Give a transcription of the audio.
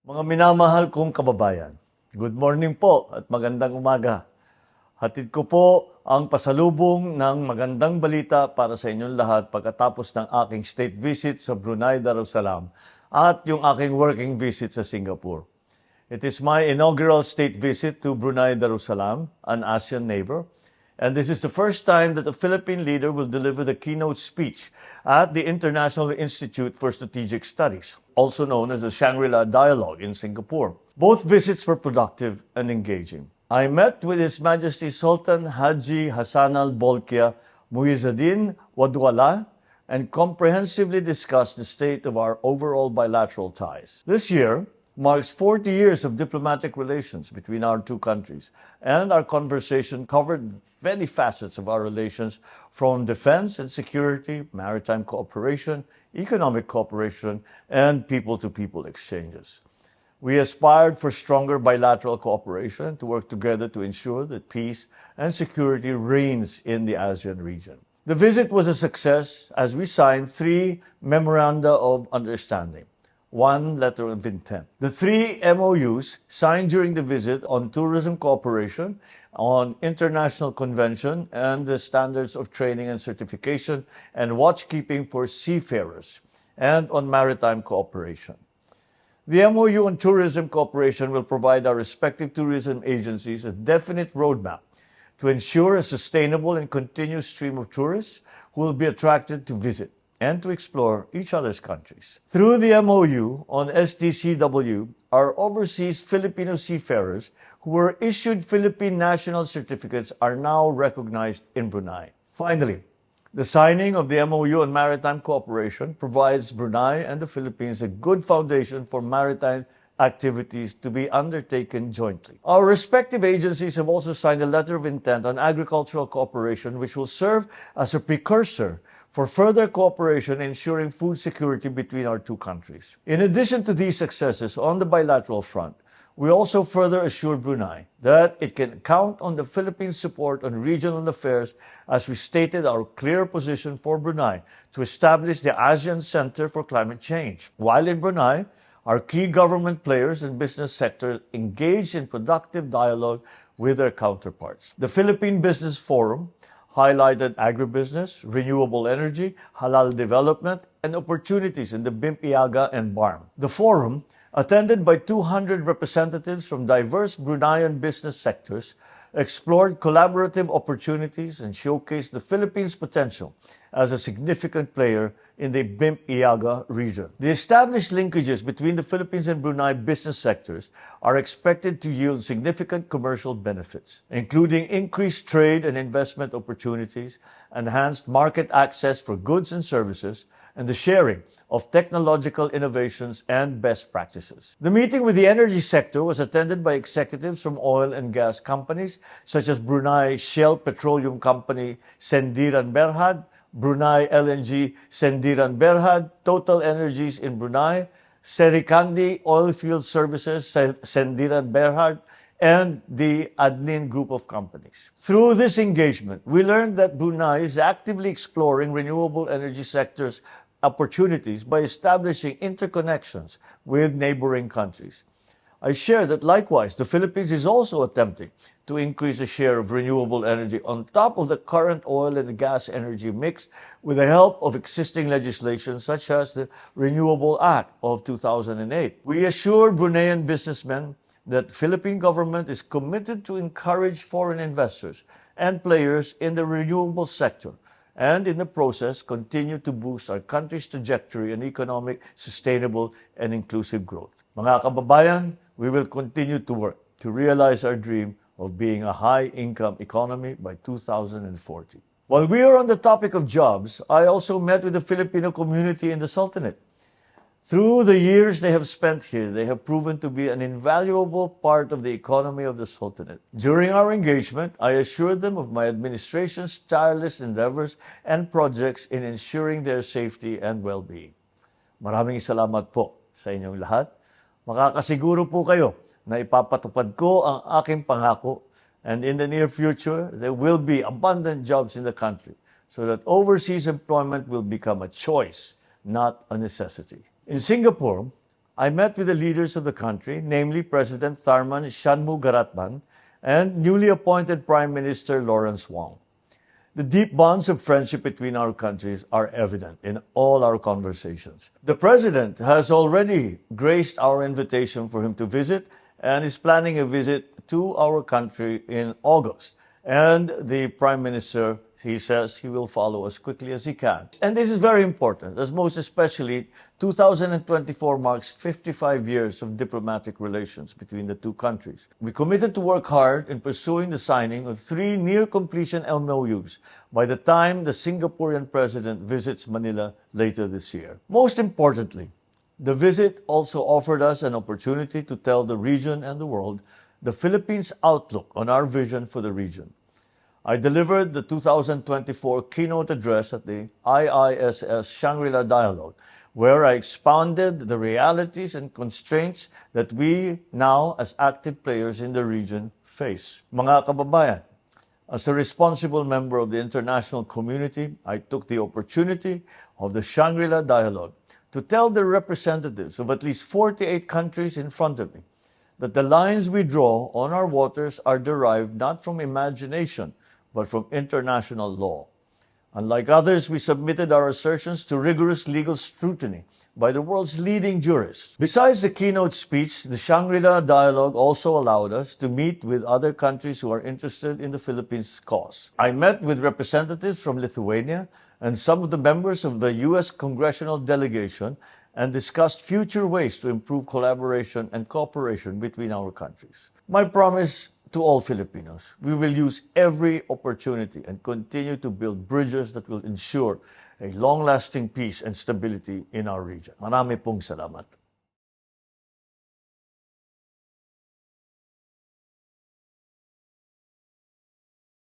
Mga minamahal kong kababayan, good morning po at magandang umaga. Hatid ko po ang pasalubong ng magandang balita para sa inyong lahat pagkatapos ng aking state visit sa Brunei Darussalam at yung aking working visit sa Singapore. It is my inaugural state visit to Brunei Darussalam, an ASEAN neighbor, and this is the first time that a Philippine leader will deliver the keynote speech at the International Institute for Strategic Studies, also known as the Shangri-La Dialogue in Singapore. Both visits were productive and engaging. I met with His Majesty Sultan Haji Hassan al-Bolkiah Muizzuddin Wadwala and comprehensively discussed the state of our overall bilateral ties. This year marks 40 years of diplomatic relations between our two countries, and our conversation covered many facets of our relations, from defense and security, maritime cooperation, economic cooperation, and people-to-people exchanges. We aspired for stronger bilateral cooperation to work together to ensure that peace and security reigns in the ASEAN region. The visit was a success as we signed 3 memoranda of understanding, 1 letter of intent. The 3 MOUs signed during the visit on tourism cooperation, on international convention and the standards of training and certification and watchkeeping for seafarers, and on maritime cooperation. The MOU on tourism cooperation will provide our respective tourism agencies a definite roadmap to ensure a sustainable and continuous stream of tourists who will be attracted to visit and to explore each other's countries. Through the MOU on STCW, our overseas Filipino seafarers who were issued Philippine national certificates are now recognized in Brunei. Finally, the signing of the MOU on maritime cooperation provides Brunei and the Philippines a good foundation for maritime activities to be undertaken jointly. Our respective agencies have also signed a letter of intent on agricultural cooperation, which will serve as a precursor for further cooperation ensuring food security between our two countries. In addition to these successes on the bilateral front, we also further assured Brunei that it can count on the Philippines' support on regional affairs, as we stated our clear position for Brunei to establish the ASEAN Center for Climate Change. While in Brunei, our key government players and business sector engaged in productive dialogue with their counterparts. The Philippine Business Forum highlighted agribusiness, renewable energy, halal development, and opportunities in the Bimpiaga and BARM. The forum, attended by 200 representatives from diverse Bruneian business sectors, explored collaborative opportunities and showcased the Philippines' potential as a significant player in the Bimpiaga region. The established linkages between the Philippines and Brunei business sectors are expected to yield significant commercial benefits, including increased trade and investment opportunities, enhanced market access for goods and services, and the sharing of technological innovations and best practices. The meeting with the energy sector was attended by executives from oil and gas companies such as Brunei Shell Petroleum Company Sendiran Berhad, Brunei LNG Sendiran Berhad, Total Energies in Brunei, Serikandi Oilfield Services Sendiran Berhad, and the Adnin Group of companies. Through this engagement, we learned that Brunei is actively exploring renewable energy sectors opportunities by establishing interconnections with neighboring countries. I share that likewise, the Philippines is also attempting to increase the share of renewable energy on top of the current oil and gas energy mix with the help of existing legislation such as the Renewable Act of 2008. We assure Bruneian businessmen that the Philippine government is committed to encourage foreign investors and players in the renewable sector, and in the process continue to boost our country's trajectory in economic, sustainable, and inclusive growth. Mga kababayan, we will continue to work to realize our dream of being a high-income economy by 2040. While we are on the topic of jobs, I also met with the Filipino community in the Sultanate. Through the years they have spent here, they have proven to be an invaluable part of the economy of the Sultanate. During our engagement, I assured them of my administration's tireless endeavors and projects in ensuring their safety and well-being. Maraming salamat po sa inyong lahat. Makakasiguro po kayo na ipapatupad ko ang aking pangako, and in the near future, there will be abundant jobs in the country so that overseas employment will become a choice, not a necessity. In Singapore, I met with the leaders of the country, namely President Tharman Shanmugaratnam and newly appointed Prime Minister Lawrence Wong. The deep bonds of friendship between our countries are evident in all our conversations. The President has already graced our invitation for him to visit and is planning a visit to our country in August. And the Prime Minister, he says he will follow as quickly as he can. And this is very important, as most especially 2024 marks 55 years of diplomatic relations between the two countries. We committed to work hard in pursuing the signing of 3 near-completion MOUs by the time the Singaporean President visits Manila later this year. Most importantly, the visit also offered us an opportunity to tell the region and the world the Philippines' outlook on our vision for the region. I delivered the 2024 keynote address at the IISS Shangri-La Dialogue, where I expounded the realities and constraints that we now, as active players in the region, face. Mga kababayan, as a responsible member of the international community, I took the opportunity of the Shangri-La Dialogue to tell the representatives of at least 48 countries in front of me that the lines we draw on our waters are derived not from imagination, but from international law. Unlike others, we submitted our assertions to rigorous legal scrutiny by the world's leading jurists. Besides the keynote speech, the Shangri-La Dialogue also allowed us to meet with other countries who are interested in the Philippines' cause. I met with representatives from Lithuania and some of the members of the U.S. congressional delegation and discussed future ways to improve collaboration and cooperation between our countries. My promise to all Filipinos, we will use every opportunity and continue to build bridges that will ensure a long-lasting peace and stability in our region. Marami pong salamat.